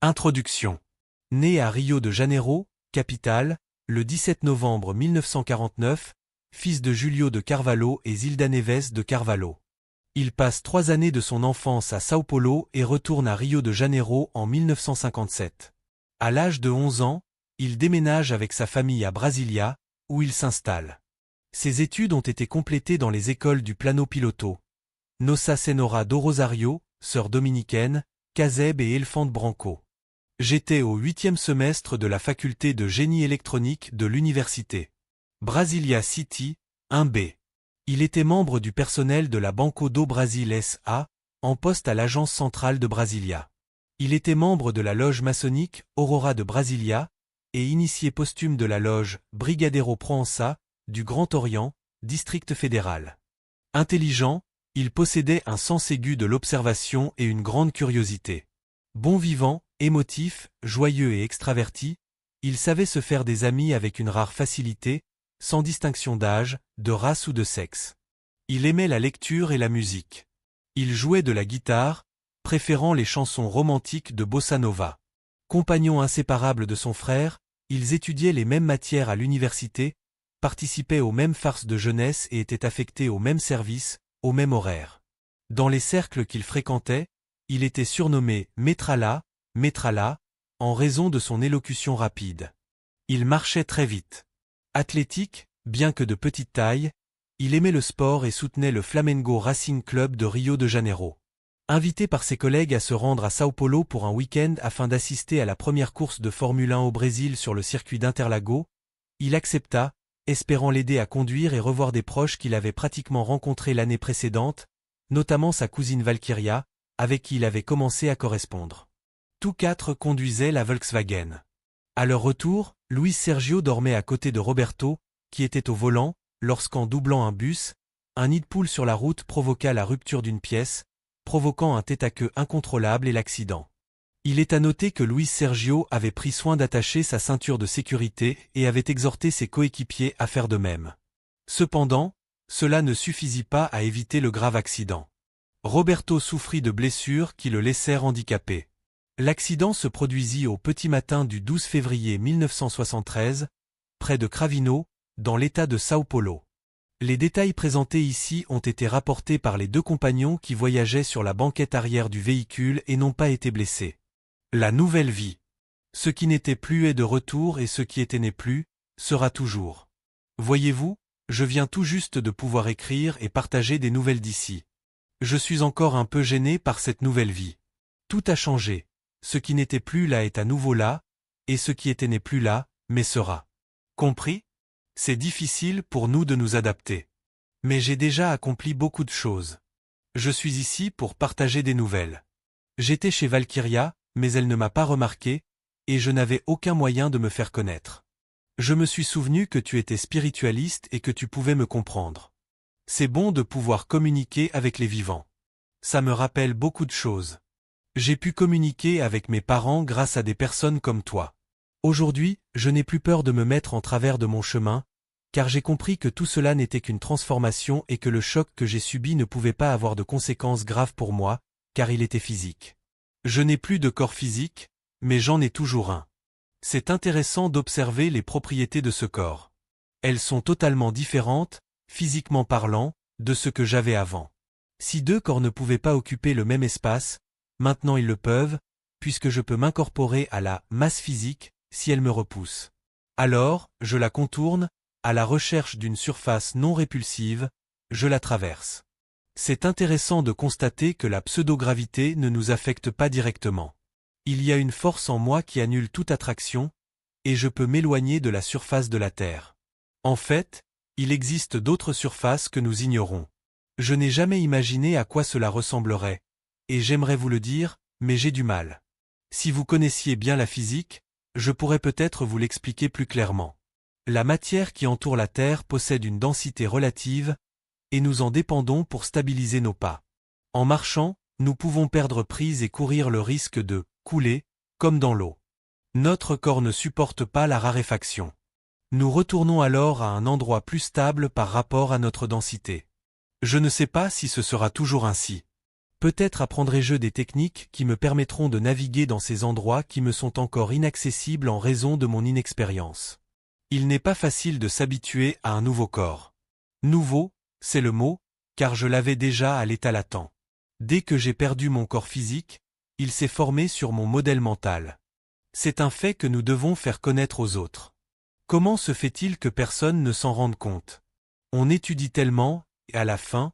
Introduction. Né à Rio de Janeiro, capitale, le 17 novembre 1949, fils de Julio de Carvalho et Zilda Neves de Carvalho. Il passe 3 années de son enfance à São Paulo et retourne à Rio de Janeiro en 1957. À l'âge de 11 ans, il déménage avec sa famille à Brasilia, où il s'installe. Ses études ont été complétées dans les écoles du Plano Piloto, Nossa Senhora do Rosário, sœur dominicaine, Caseb et Elefante Branco. J'étais au 8e semestre de la faculté de génie électronique de l'université Brasilia City, 1B. Il était membre du personnel de la Banco do Brasil S.A., en poste à l'agence centrale de Brasilia. Il était membre de la loge maçonnique Aurora de Brasilia et initié posthume de la loge Brigadeiro Proença du Grand Orient, district fédéral. Intelligent, il possédait un sens aigu de l'observation et une grande curiosité. Bon vivant, émotif, joyeux et extraverti, il savait se faire des amis avec une rare facilité, sans distinction d'âge, de race ou de sexe. Il aimait la lecture et la musique. Il jouait de la guitare, préférant les chansons romantiques de bossa nova. Compagnons inséparables de son frère, ils étudiaient les mêmes matières à l'université, participaient aux mêmes farces de jeunesse et étaient affectés au même service, au même horaire. Dans les cercles qu'il fréquentait, il était surnommé Metralla, en raison de son élocution rapide. Il marchait très vite. Athlétique, bien que de petite taille, il aimait le sport et soutenait le Flamengo Racing Club de Rio de Janeiro. Invité par ses collègues à se rendre à São Paulo pour un week-end afin d'assister à la première course de Formule 1 au Brésil sur le circuit d'Interlagos, il accepta, espérant l'aider à conduire et revoir des proches qu'il avait pratiquement rencontrés l'année précédente, notamment sa cousine Valkyria, avec qui il avait commencé à correspondre. Tous 4 conduisaient la Volkswagen. À leur retour, Luis Sergio dormait à côté de Roberto, qui était au volant, lorsqu'en doublant un bus, un nid de poule sur la route provoqua la rupture d'une pièce, provoquant un tête-à-queue incontrôlable et l'accident. Il est à noter que Luis Sergio avait pris soin d'attacher sa ceinture de sécurité et avait exhorté ses coéquipiers à faire de même. Cependant, cela ne suffisit pas à éviter le grave accident. Roberto souffrit de blessures qui le laissèrent handicapé. L'accident se produisit au petit matin du 12 février 1973, près de Cravino, dans l'état de São Paulo. Les détails présentés ici ont été rapportés par les 2 compagnons qui voyageaient sur la banquette arrière du véhicule et n'ont pas été blessés. La nouvelle vie. Ce qui n'était plus est de retour et ce qui était n'est plus, sera toujours. Voyez-vous, je viens tout juste de pouvoir écrire et partager des nouvelles d'ici. Je suis encore un peu gêné par cette nouvelle vie. Tout a changé. Ce qui n'était plus là est à nouveau là, et ce qui était n'est plus là, mais sera. Compris? C'est difficile pour nous de nous adapter. Mais j'ai déjà accompli beaucoup de choses. Je suis ici pour partager des nouvelles. J'étais chez Valkyria, mais elle ne m'a pas remarqué, et je n'avais aucun moyen de me faire connaître. Je me suis souvenu que tu étais spiritualiste et que tu pouvais me comprendre. C'est bon de pouvoir communiquer avec les vivants. Ça me rappelle beaucoup de choses. J'ai pu communiquer avec mes parents grâce à des personnes comme toi. Aujourd'hui, je n'ai plus peur de me mettre en travers de mon chemin, car j'ai compris que tout cela n'était qu'une transformation et que le choc que j'ai subi ne pouvait pas avoir de conséquences graves pour moi, car il était physique. Je n'ai plus de corps physique, mais j'en ai toujours un. C'est intéressant d'observer les propriétés de ce corps. Elles sont totalement différentes, physiquement parlant, de ce que j'avais avant. Si 2 corps ne pouvaient pas occuper le même espace, maintenant ils le peuvent, puisque je peux m'incorporer à la masse physique si elle me repousse. Alors, je la contourne, à la recherche d'une surface non répulsive, je la traverse. C'est intéressant de constater que la pseudo-gravité ne nous affecte pas directement. Il y a une force en moi qui annule toute attraction, et je peux m'éloigner de la surface de la Terre. En fait, il existe d'autres surfaces que nous ignorons. Je n'ai jamais imaginé à quoi cela ressemblerait, et j'aimerais vous le dire, mais j'ai du mal. Si vous connaissiez bien la physique, je pourrais peut-être vous l'expliquer plus clairement. La matière qui entoure la Terre possède une densité relative, et nous en dépendons pour stabiliser nos pas. En marchant, nous pouvons perdre prise et courir le risque de couler, comme dans l'eau. Notre corps ne supporte pas la raréfaction. Nous retournons alors à un endroit plus stable par rapport à notre densité. Je ne sais pas si ce sera toujours ainsi. Peut-être apprendrai-je des techniques qui me permettront de naviguer dans ces endroits qui me sont encore inaccessibles en raison de mon inexpérience. Il n'est pas facile de s'habituer à un nouveau corps. Nouveau, c'est le mot, car je l'avais déjà à l'état latent. Dès que j'ai perdu mon corps physique, il s'est formé sur mon modèle mental. C'est un fait que nous devons faire connaître aux autres. Comment se fait-il que personne ne s'en rende compte? On étudie tellement, et à la fin,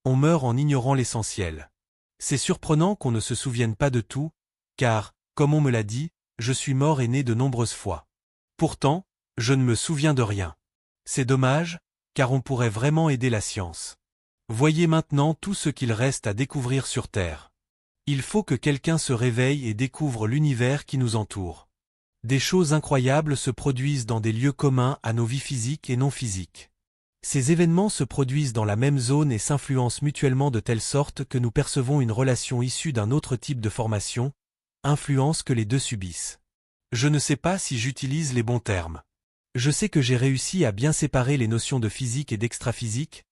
on meurt en ignorant l'essentiel. C'est surprenant qu'on ne se souvienne pas de tout, car, comme on me l'a dit, je suis mort et né de nombreuses fois. Pourtant, je ne me souviens de rien. C'est dommage, car on pourrait vraiment aider la science. Voyez maintenant tout ce qu'il reste à découvrir sur Terre. Il faut que quelqu'un se réveille et découvre l'univers qui nous entoure. Des choses incroyables se produisent dans des lieux communs à nos vies physiques et non physiques. Ces événements se produisent dans la même zone et s'influencent mutuellement de telle sorte que nous percevons une relation issue d'un autre type de formation, influence que les deux subissent. Je ne sais pas si j'utilise les bons termes. Je sais que j'ai réussi à bien séparer les notions de physique et d'extraphysique,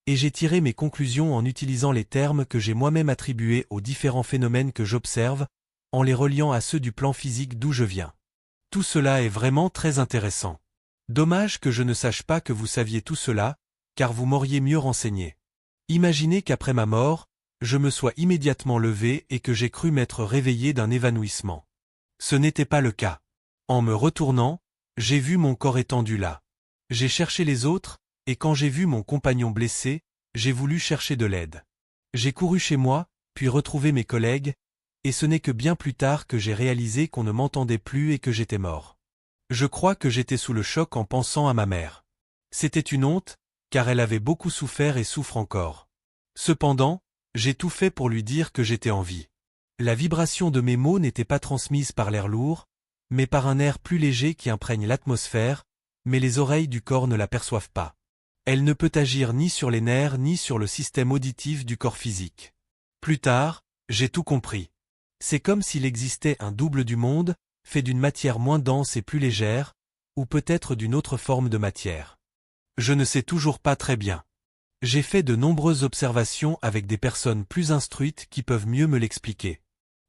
et j'ai tiré mes conclusions en utilisant les termes que j'ai moi-même attribués aux différents phénomènes que j'observe, en les reliant à ceux du plan physique d'où je viens. Tout cela est vraiment très intéressant. Dommage que je ne sache pas que vous saviez tout cela, car vous m'auriez mieux renseigné. Imaginez qu'après ma mort, je me sois immédiatement levé et que j'ai cru m'être réveillé d'un évanouissement. Ce n'était pas le cas. En me retournant, j'ai vu mon corps étendu là. J'ai cherché les autres, et quand j'ai vu mon compagnon blessé, j'ai voulu chercher de l'aide. J'ai couru chez moi, puis retrouvé mes collègues, et ce n'est que bien plus tard que j'ai réalisé qu'on ne m'entendait plus et que j'étais mort. Je crois que j'étais sous le choc en pensant à ma mère. C'était une honte, car elle avait beaucoup souffert et souffre encore. Cependant, j'ai tout fait pour lui dire que j'étais en vie. La vibration de mes mots n'était pas transmise par l'air lourd, mais par un air plus léger qui imprègne l'atmosphère, mais les oreilles du corps ne l'aperçoivent pas. Elle ne peut agir ni sur les nerfs ni sur le système auditif du corps physique. Plus tard, j'ai tout compris. C'est comme s'il existait un double du monde, fait d'une matière moins dense et plus légère, ou peut-être d'une autre forme de matière. Je ne sais toujours pas très bien. J'ai fait de nombreuses observations avec des personnes plus instruites qui peuvent mieux me l'expliquer.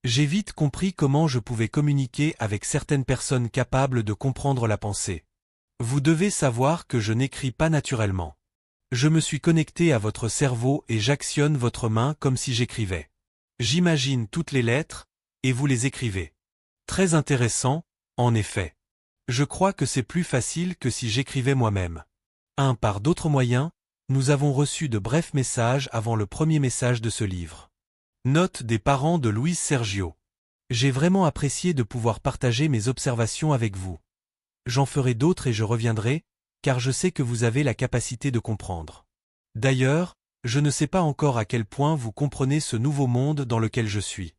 J'ai vite compris comment je pouvais communiquer avec certaines personnes capables de comprendre la pensée. Vous devez savoir que je n'écris pas naturellement. Je me suis connecté à votre cerveau et j'actionne votre main comme si j'écrivais. J'imagine toutes les lettres, et vous les écrivez. Très intéressant, en effet. Je crois que c'est plus facile que si j'écrivais moi-même. Par d'autres moyens, nous avons reçu de brefs messages avant le premier message de ce livre. Note des parents de Louise Sergio. J'ai vraiment apprécié de pouvoir partager mes observations avec vous. J'en ferai d'autres et je reviendrai, car je sais que vous avez la capacité de comprendre. D'ailleurs, je ne sais pas encore à quel point vous comprenez ce nouveau monde dans lequel je suis.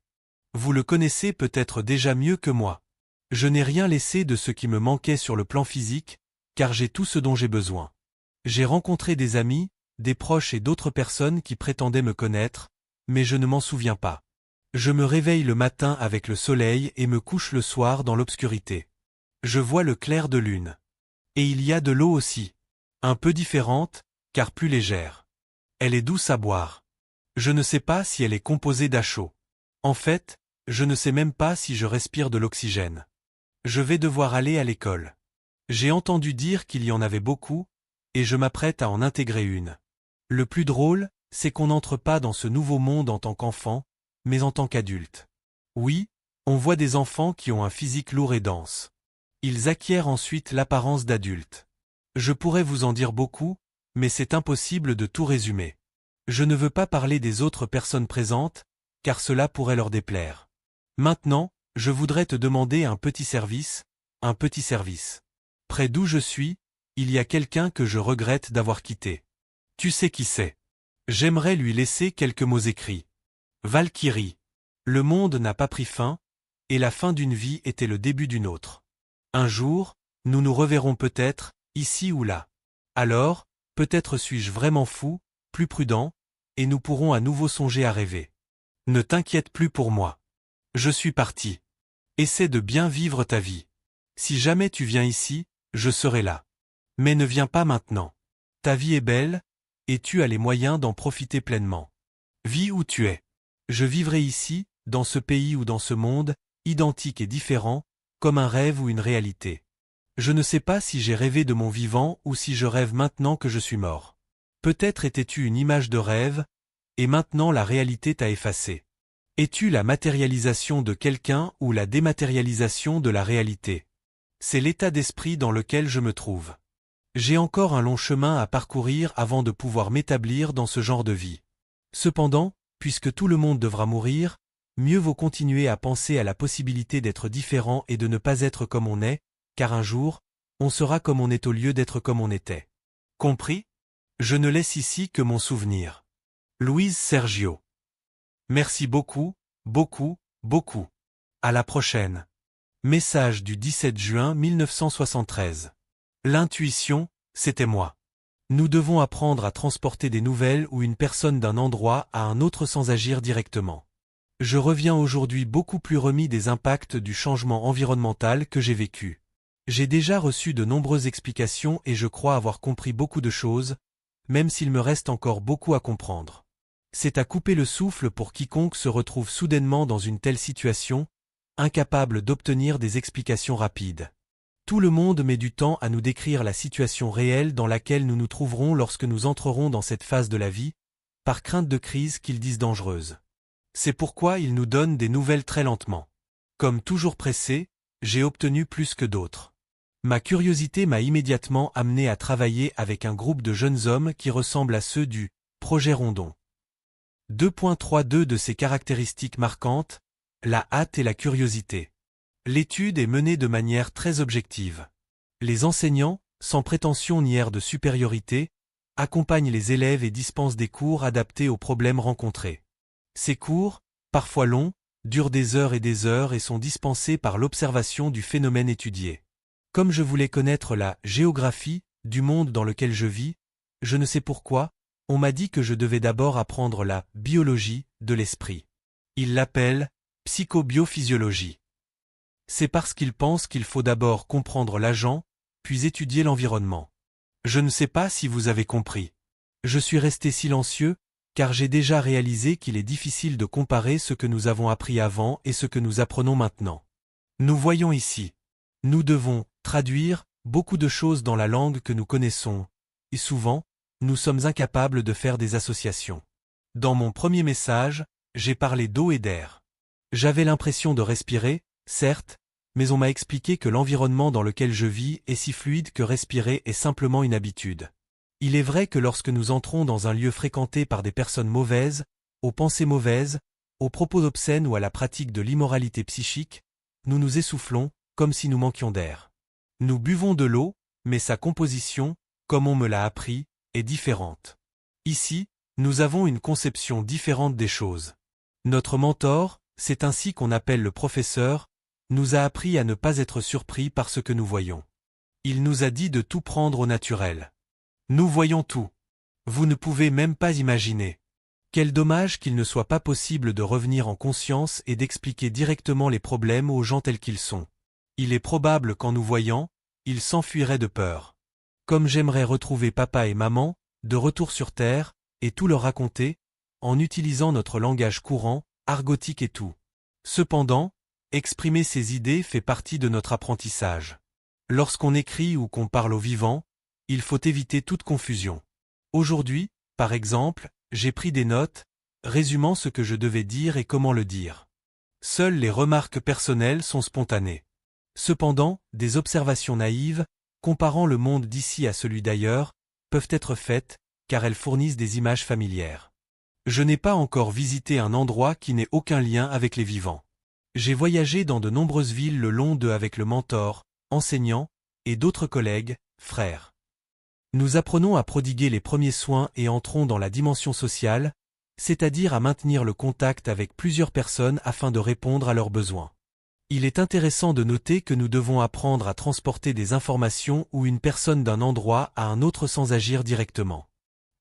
Vous le connaissez peut-être déjà mieux que moi. Je n'ai rien laissé de ce qui me manquait sur le plan physique, car j'ai tout ce dont j'ai besoin. J'ai rencontré des amis, des proches et d'autres personnes qui prétendaient me connaître, mais je ne m'en souviens pas. Je me réveille le matin avec le soleil et me couche le soir dans l'obscurité. Je vois le clair de lune. Et il y a de l'eau aussi. Un peu différente, car plus légère. Elle est douce à boire. Je ne sais pas si elle est composée d'A chaux. En fait, je ne sais même pas si je respire de l'oxygène. Je vais devoir aller à l'école. J'ai entendu dire qu'il y en avait beaucoup, et je m'apprête à en intégrer une. Le plus drôle, c'est qu'on n'entre pas dans ce nouveau monde en tant qu'enfant, mais en tant qu'adulte. Oui, on voit des enfants qui ont un physique lourd et dense. Ils acquièrent ensuite l'apparence d'adultes. Je pourrais vous en dire beaucoup, mais c'est impossible de tout résumer. Je ne veux pas parler des autres personnes présentes, car cela pourrait leur déplaire. Maintenant, je voudrais te demander un petit service. Près d'où je suis, il y a quelqu'un que je regrette d'avoir quitté. Tu sais qui c'est. J'aimerais lui laisser quelques mots écrits. Valkyrie. Le monde n'a pas pris fin, et la fin d'une vie était le début d'une autre. Un jour, nous nous reverrons peut-être, ici ou là. Alors, peut-être suis-je vraiment fou, plus prudent, et nous pourrons à nouveau songer à rêver. Ne t'inquiète plus pour moi. Je suis parti. Essaie de bien vivre ta vie. Si jamais tu viens ici, je serai là. Mais ne viens pas maintenant. Ta vie est belle, et tu as les moyens d'en profiter pleinement. Vis où tu es. Je vivrai ici, dans ce pays ou dans ce monde, identique et différent, comme un rêve ou une réalité. Je ne sais pas si j'ai rêvé de mon vivant ou si je rêve maintenant que je suis mort. Peut-être étais-tu une image de rêve, et maintenant la réalité t'a effacé. Es-tu la matérialisation de quelqu'un ou la dématérialisation de la réalité? C'est l'état d'esprit dans lequel je me trouve. J'ai encore un long chemin à parcourir avant de pouvoir m'établir dans ce genre de vie. Cependant, puisque tout le monde devra mourir, mieux vaut continuer à penser à la possibilité d'être différent et de ne pas être comme on est, car un jour, on sera comme on est au lieu d'être comme on était. Compris? Je ne laisse ici que mon souvenir. Louise Sergio. Merci beaucoup, beaucoup, beaucoup. À la prochaine. Message du 17 juin 1973. L'intuition, c'était moi. Nous devons apprendre à transporter des nouvelles ou une personne d'un endroit à un autre sans agir directement. Je reviens aujourd'hui beaucoup plus remis des impacts du changement environnemental que j'ai vécu. J'ai déjà reçu de nombreuses explications et je crois avoir compris beaucoup de choses, même s'il me reste encore beaucoup à comprendre. C'est à couper le souffle pour quiconque se retrouve soudainement dans une telle situation, incapable d'obtenir des explications rapides. Tout le monde met du temps à nous décrire la situation réelle dans laquelle nous nous trouverons lorsque nous entrerons dans cette phase de la vie, par crainte de crise qu'ils disent dangereuse. C'est pourquoi ils nous donnent des nouvelles très lentement. Comme toujours pressé, j'ai obtenu plus que d'autres. Ma curiosité m'a immédiatement amené à travailler avec un groupe de jeunes hommes qui ressemblent à ceux du Projet Rondon. 2.32 de ces caractéristiques marquantes, la hâte et la curiosité. L'étude est menée de manière très objective. Les enseignants, sans prétention ni air de supériorité, accompagnent les élèves et dispensent des cours adaptés aux problèmes rencontrés. Ces cours, parfois longs, durent des heures et sont dispensés par l'observation du phénomène étudié. Comme je voulais connaître la géographie du monde dans lequel je vis, je ne sais pourquoi, on m'a dit que je devais d'abord apprendre la biologie de l'esprit. Ils l'appellent psychobiophysiologie. C'est parce qu'ils pensent qu'il faut d'abord comprendre l'agent, puis étudier l'environnement. Je ne sais pas si vous avez compris. Je suis resté silencieux, car j'ai déjà réalisé qu'il est difficile de comparer ce que nous avons appris avant et ce que nous apprenons maintenant. Nous voyons ici. Nous devons traduire beaucoup de choses dans la langue que nous connaissons, et souvent, nous sommes incapables de faire des associations. Dans mon premier message, j'ai parlé d'eau et d'air. J'avais l'impression de respirer, certes, mais on m'a expliqué que l'environnement dans lequel je vis est si fluide que respirer est simplement une habitude. Il est vrai que lorsque nous entrons dans un lieu fréquenté par des personnes mauvaises, aux pensées mauvaises, aux propos obscènes ou à la pratique de l'immoralité psychique, nous nous essoufflons, comme si nous manquions d'air. Nous buvons de l'eau, mais sa composition, comme on me l'a appris, est différente. Ici, nous avons une conception différente des choses. Notre mentor, c'est ainsi qu'on appelle le professeur, nous a appris à ne pas être surpris par ce que nous voyons. Il nous a dit de tout prendre au naturel. Nous voyons tout. Vous ne pouvez même pas imaginer. Quel dommage qu'il ne soit pas possible de revenir en conscience et d'expliquer directement les problèmes aux gens tels qu'ils sont. Il est probable qu'en nous voyant, ils s'enfuiraient de peur. Comme j'aimerais retrouver papa et maman, de retour sur Terre, et tout leur raconter, en utilisant notre langage courant, argotique et tout. Cependant, exprimer ces idées fait partie de notre apprentissage. Lorsqu'on écrit ou qu'on parle aux vivants, il faut éviter toute confusion. Aujourd'hui, par exemple, j'ai pris des notes, résumant ce que je devais dire et comment le dire. Seules les remarques personnelles sont spontanées. Cependant, des observations naïves, comparant le monde d'ici à celui d'ailleurs, peuvent être faites, car elles fournissent des images familières. Je n'ai pas encore visité un endroit qui n'ait aucun lien avec les vivants. J'ai voyagé dans de nombreuses villes le long de avec le mentor, enseignant, et d'autres collègues, frères. Nous apprenons à prodiguer les premiers soins et entrons dans la dimension sociale, c'est-à-dire à maintenir le contact avec plusieurs personnes afin de répondre à leurs besoins. Il est intéressant de noter que nous devons apprendre à transporter des informations ou une personne d'un endroit à un autre sans agir directement.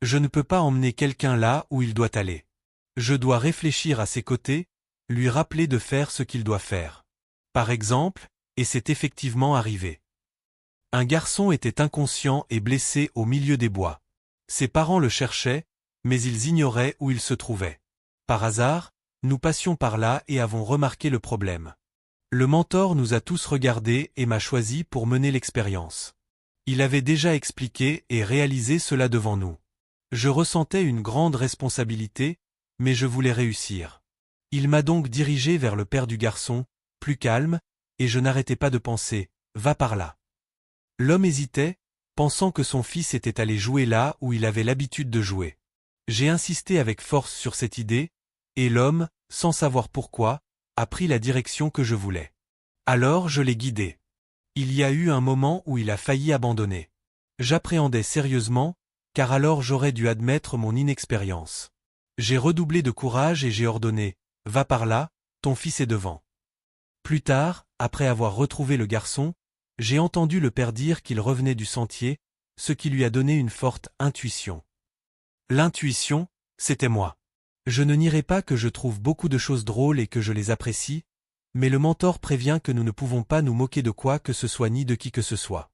Je ne peux pas emmener quelqu'un là où il doit aller. Je dois réfléchir à ses côtés, lui rappeler de faire ce qu'il doit faire. Par exemple, et c'est effectivement arrivé. Un garçon était inconscient et blessé au milieu des bois. Ses parents le cherchaient, mais ils ignoraient où il se trouvait. Par hasard, Nous passions par là et avons remarqué le problème. Le mentor nous a tous regardés et m'a choisi pour mener l'expérience. Il avait déjà expliqué et réalisé cela devant nous. Je ressentais une grande responsabilité, mais je voulais réussir. Il m'a donc dirigé vers le père du garçon, plus calme, et je n'arrêtais pas de penser, va par là. L'homme hésitait, pensant que son fils était allé jouer là où il avait l'habitude de jouer. J'ai insisté avec force sur cette idée, et l'homme, sans savoir pourquoi, a pris la direction que je voulais. Alors je l'ai guidé. Il y a eu un moment où il a failli abandonner. J'appréhendais sérieusement, car alors j'aurais dû admettre mon inexpérience. J'ai redoublé de courage et j'ai ordonné, va par là, ton fils est devant. Plus tard, après avoir retrouvé le garçon, j'ai entendu le père dire qu'il revenait du sentier, ce qui lui a donné une forte intuition. L'intuition, c'était moi. Je ne nierai pas que je trouve beaucoup de choses drôles et que je les apprécie, mais le mentor prévient que nous ne pouvons pas nous moquer de quoi que ce soit ni de qui que ce soit.